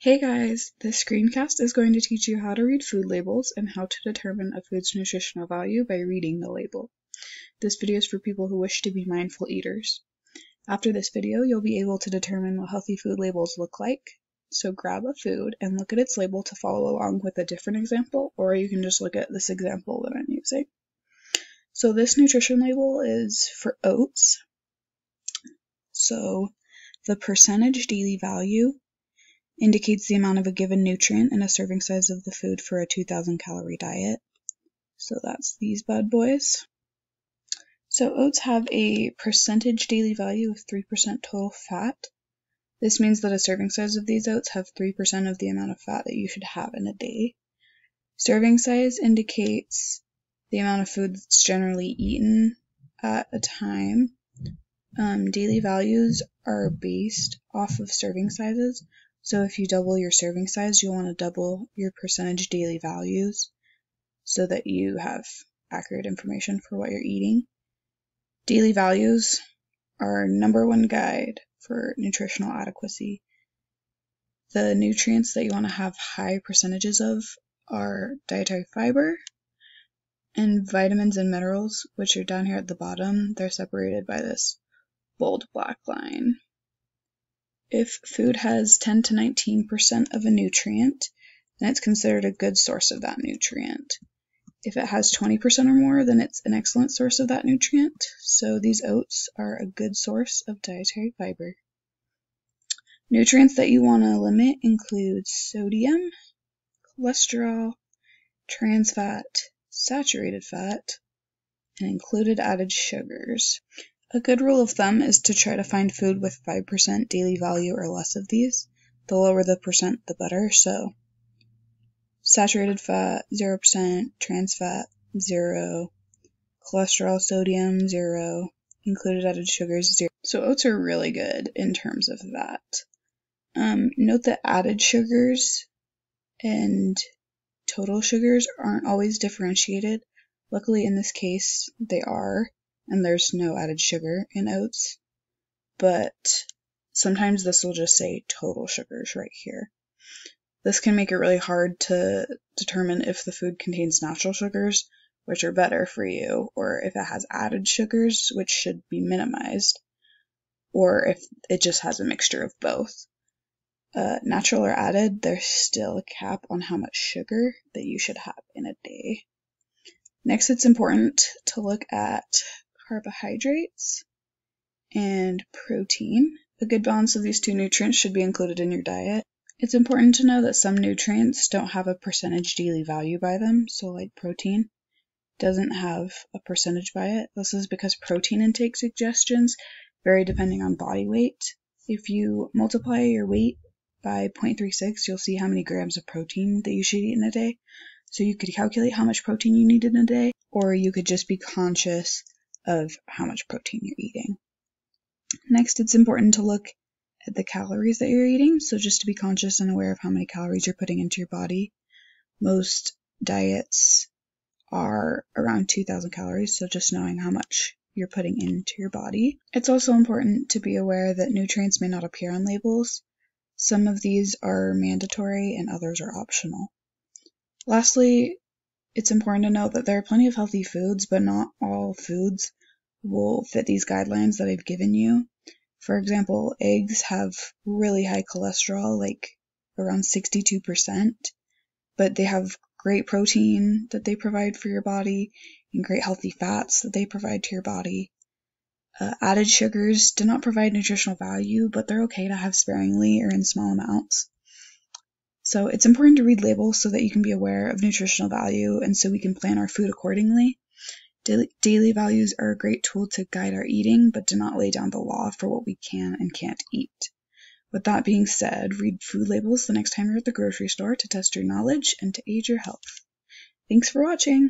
Hey guys, this screencast is going to teach you how to read food labels and how to determine a food's nutritional value by reading the label. This video is for people who wish to be mindful eaters. After this video, you'll be able to determine what healthy food labels look like. So grab a food and look at its label to follow along with a different example, or you can just look at this example that I'm using. So this nutrition label is for oats. So the percentage daily value indicates the amount of a given nutrient in a serving size of the food for a 2,000 calorie diet. So that's these bad boys. So oats have a percentage daily value of 3% total fat. This means that a serving size of these oats have 3% of the amount of fat that you should have in a day. Serving size indicates the amount of food that's generally eaten at a time. Daily values are based off of serving sizes. So if you double your serving size, you'll want to double your percentage daily values so that you have accurate information for what you're eating. Daily values are our #1 guide for nutritional adequacy. The nutrients that you want to have high percentages of are dietary fiber and vitamins and minerals, which are down here at the bottom. They're separated by this bold black line. If food has 10 to 19% of a nutrient, then it's considered a good source of that nutrient. If it has 20% or more, then it's an excellent source of that nutrient. So these oats are a good source of dietary fiber. Nutrients that you want to limit include sodium, cholesterol, trans fat, saturated fat, and included added sugars. A good rule of thumb is to try to find food with 5% daily value or less of these. The lower the percent, the better. So saturated fat, 0%, trans fat, 0, cholesterol, sodium, 0, included added sugars, 0. So oats are really good in terms of that. Note that added sugars and total sugars aren't always differentiated. Luckily in this case, they are. And there's no added sugar in oats, but sometimes this will just say total sugars right here. This can make it really hard to determine if the food contains natural sugars, which are better for you, or if it has added sugars, which should be minimized, or if it just has a mixture of both. Natural or added, there's still a cap on how much sugar that you should have in a day. Next, it's important to look at carbohydrates and protein. A good balance of these two nutrients should be included in your diet. It's important to know that some nutrients don't have a percentage daily value by them, so like protein doesn't have a percentage by it. This is because protein intake suggestions vary depending on body weight. If you multiply your weight by 0.36, you'll see how many grams of protein that you should eat in a day. So you could calculate how much protein you need in a day, or you could just be conscious of how much protein you're eating. Next, it's important to look at the calories that you're eating, so just to be conscious and aware of how many calories you're putting into your body. Most diets are around 2,000 calories, so just knowing how much you're putting into your body. It's also important to be aware that nutrients may not appear on labels. Some of these are mandatory and others are optional. Lastly, it's important to note that there are plenty of healthy foods, but not all foods will fit these guidelines that I've given you. For example, eggs have really high cholesterol, like around 62%, but they have great protein that they provide for your body and great healthy fats that they provide to your body. Added sugars do not provide nutritional value, but they're okay to have sparingly or in small amounts. So it's important to read labels so that you can be aware of nutritional value and so we can plan our food accordingly. Daily values are a great tool to guide our eating, but do not lay down the law for what we can and can't eat. With that being said, read food labels the next time you're at the grocery store to test your knowledge and to aid your health. Thanks for watching!